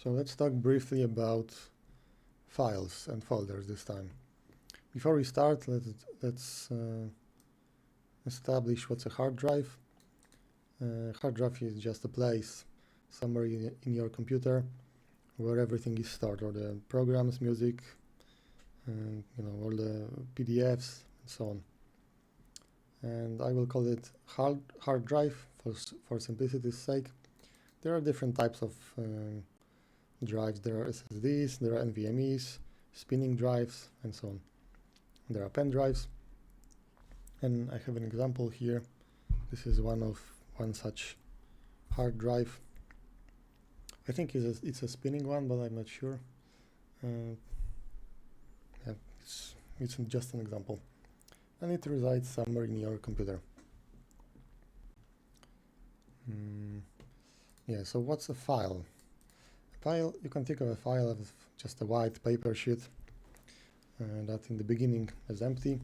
So let's talk briefly about files and folders this time. Before we start, let's establish what's a hard drive. Hard drive is just a place somewhere in your computer where everything is stored, all the programs, music, and all the PDFs and so on. And I will call it hard drive for simplicity's sake. There are different types of drives. There are SSDs, there are NVMEs, spinning drives, and so on. There are pen drives, and I have an example here. This is one such hard drive. I think it's a spinning one, but I'm not sure. Yeah, it's just an example, and it resides somewhere in your computer. Yeah, so what's a file? A file, you can think of a file as just a white paper sheet that in the beginning is empty,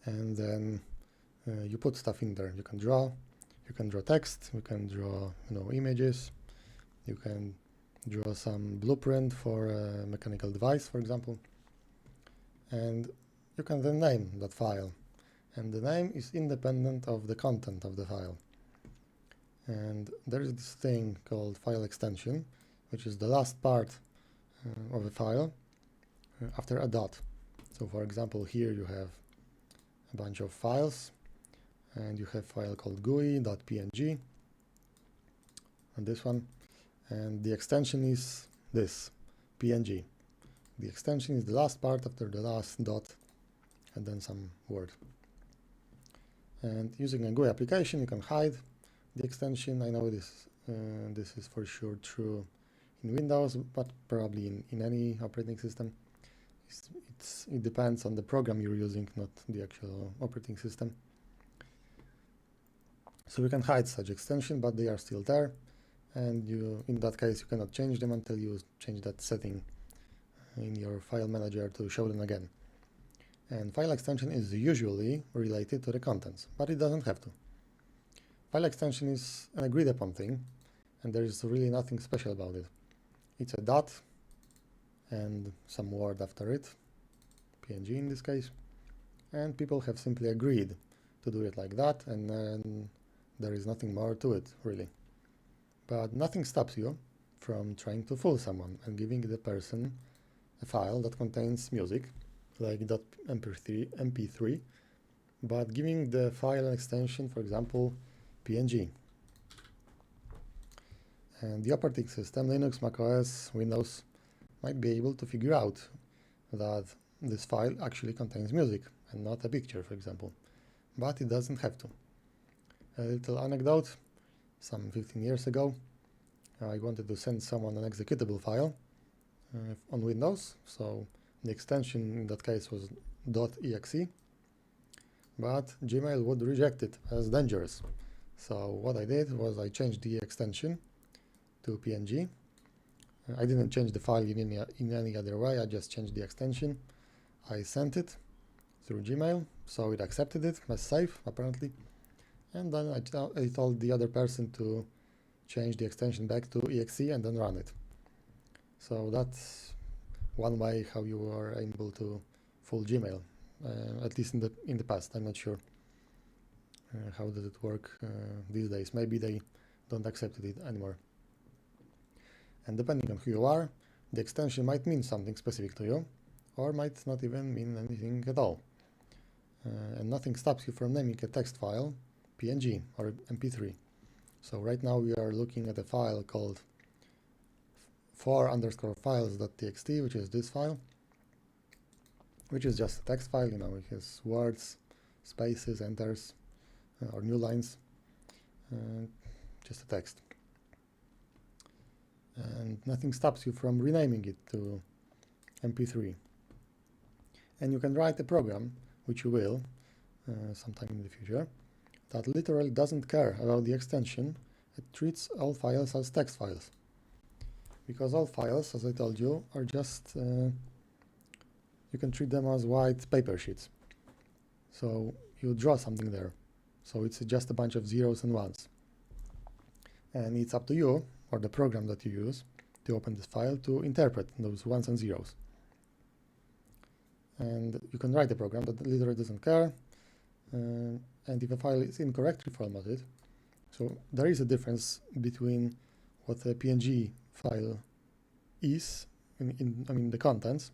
and then you put stuff in there. You can draw text, you can draw images, you can draw some blueprint for a mechanical device, for example, and you can then name that file, and the name is independent of the content of the file. And there is this thing called file extension, which is the last part of a file after a dot. So for example, here you have a bunch of files, and you have a file called GUI.png, and this one, and the extension is this, PNG. The extension is the last part after the last dot, and then some word. And using a GUI application, you can hide the extension. I know this is for sure true in Windows, but probably in any operating system. It depends on the program you're using, not the actual operating system. So you can hide such extension, but they are still there, and in that case you cannot change them until you change that setting in your file manager to show them again. And file extension is usually related to the contents, but it doesn't have to. File extension is an agreed upon thing, and there is really nothing special about it. It's a dot and some word after it, PNG in this case, and people have simply agreed to do it like that, and then there is nothing more to it, really. But nothing stops you from trying to fool someone and giving the person a file that contains music, like .mp3, but giving the file extension, for example, PNG. And the operating system, Linux, macOS, Windows, might be able to figure out that this file actually contains music and not a picture, for example, but it doesn't have to. A little anecdote: some 15 years ago, I wanted to send someone an executable file on Windows, so the extension in that case was .exe, but Gmail would reject it as dangerous. So what I did was I changed the extension to PNG. I didn't change the file in any other way, I just changed the extension. I sent it through Gmail, so it accepted it as safe, apparently. And then I told the other person to change the extension back to exe and then run it. So that's one way how you are able to fool Gmail, at least in the past. I'm not sure how does it work these days. Maybe they don't accept it anymore. And depending on who you are, the extension might mean something specific to you, or might not even mean anything at all. And nothing stops you from naming a text file PNG or MP3. So right now we are looking at a file called for_files.txt, which is this file, which is just a text file. It has words, spaces, enters, or new lines, just a text. And nothing stops you from renaming it to MP3. And you can write a program, which you will sometime in the future, that literally doesn't care about the extension. It treats all files as text files. Because all files, as I told you, are just, you can treat them as white paper sheets. So you draw something there. So it's just a bunch of zeros and ones. And it's up to you or the program that you use to open this file to interpret those ones and zeros. And you can write a program that literally doesn't care, and if a file is incorrectly formatted, so there is a difference between what a PNG file is, I mean the contents,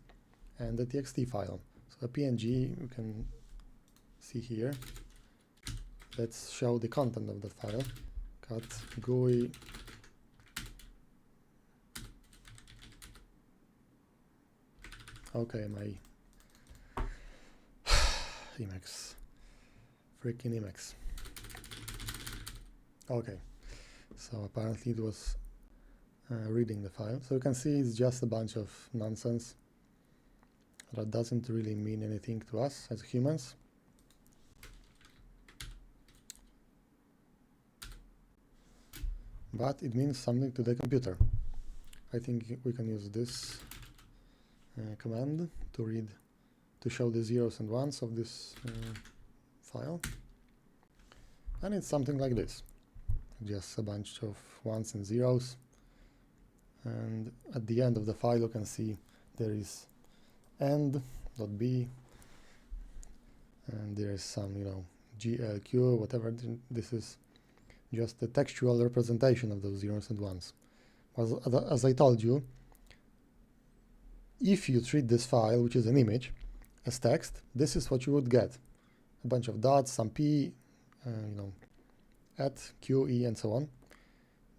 and the TXT file. So a PNG, you can see here. Let's show the content of that file. Cat GUI okay, my Emacs, freaking Emacs. Okay, so apparently it was reading the file. So you can see it's just a bunch of nonsense that doesn't really mean anything to us as humans. But it means something to the computer. I think we can use this command to show the zeros and ones of this file. And it's something like this. Just a bunch of ones and zeros. And at the end of the file you can see there is end.b, and there is some, GLQ, whatever. This is just the textual representation of those zeros and ones. As I told you, if you treat this file, which is an image, as text, this is what you would get. A bunch of dots, some p, at, q, e, and so on.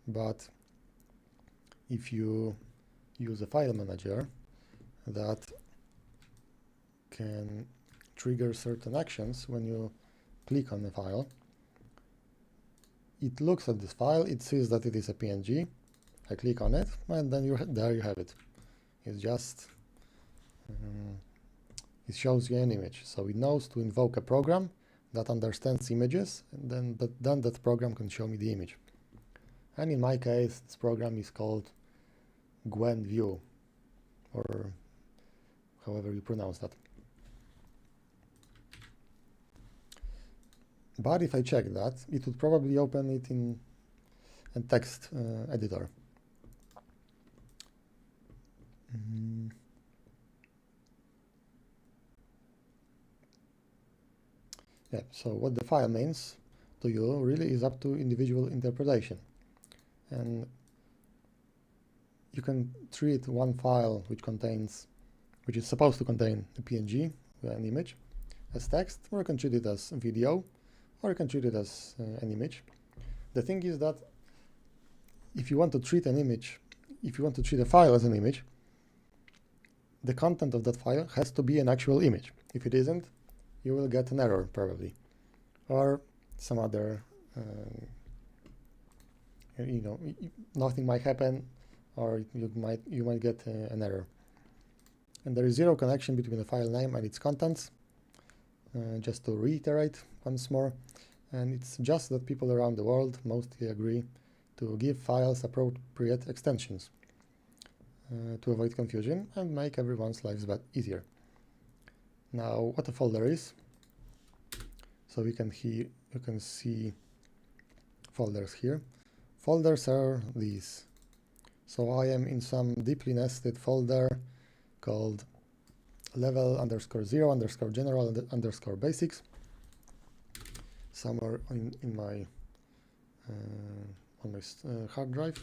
But if you use a file manager that can trigger certain actions when you click on the file, it looks at this file, it sees that it is a PNG, I click on it, and then there you have it. It's just, it shows you an image. So it knows to invoke a program that understands images, and then that program can show me the image. And in my case, this program is called GwenView, or however you pronounce that. But if I check that, it would probably open it in a text editor. Yeah, so what the file means to you really is up to individual interpretation. And you can treat one file which is supposed to contain a PNG, an image, as text, or you can treat it as video, or you can treat it as an image. The thing is that if you want to treat an image, if you want to treat a file as an image, the content of that file has to be an actual image. If it isn't, you will get an error probably, or some other, nothing might happen, or you might get an error. And there is zero connection between the file name and its contents. Just to reiterate once more, and it's just that people around the world mostly agree to give files appropriate extensions to avoid confusion and make everyone's lives easier. Now, what a folder is. So you can see folders here. Folders are these. So I am in some deeply nested folder called level_0_general_basics, somewhere in my on my hard drive.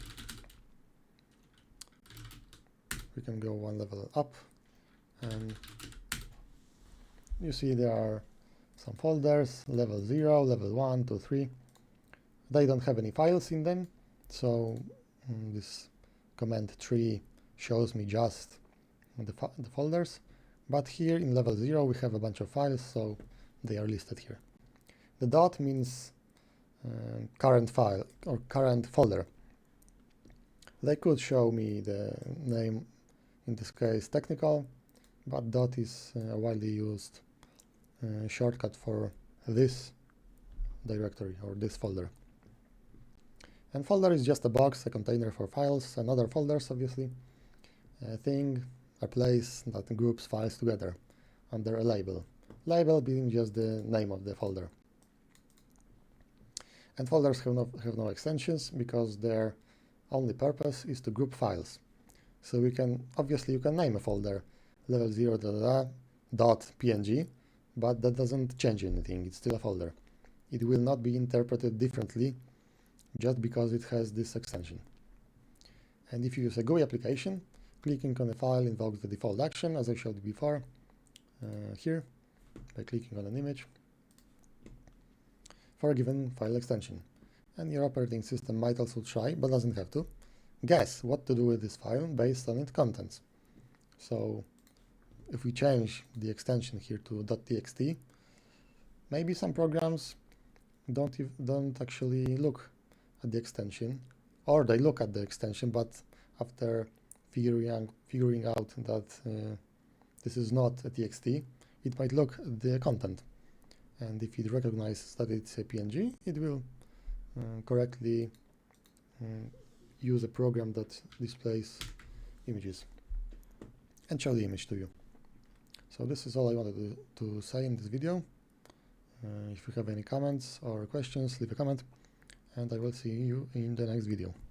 We can go one level up, and you see there are some folders, level 0, level 1, 2, 3. They don't have any files in them, so this command tree shows me just the folders. But here in level 0 we have a bunch of files, so they are listed here. The dot means current file or current folder. They could show me the name, in this case technical, but dot is a widely used shortcut for this directory or this folder. And folder is just a box, a container for files and other folders, obviously. A thing, a place that groups files together under a label. Label being just the name of the folder. And folders have no extensions because they're only purpose is to group files. So you can name a folder level 0 .png, but that doesn't change anything. It's still a folder. It will not be interpreted differently just because it has this extension. And if you use a GUI application, clicking on a file invokes the default action, as I showed you before, here, by clicking on an image for a given file extension. And your operating system might also try, but doesn't have to, guess what to do with this file based on its contents. So if we change the extension here to .txt, maybe some programs don't actually look at the extension, or they look at the extension, but after figuring out that this is not a txt, it might look at the content. And if it recognizes that it's a PNG, it will correctly use a program that displays images and show the image to you. So this is all I wanted to say in this video. If you have any comments or questions, leave a comment, and I will see you in the next video.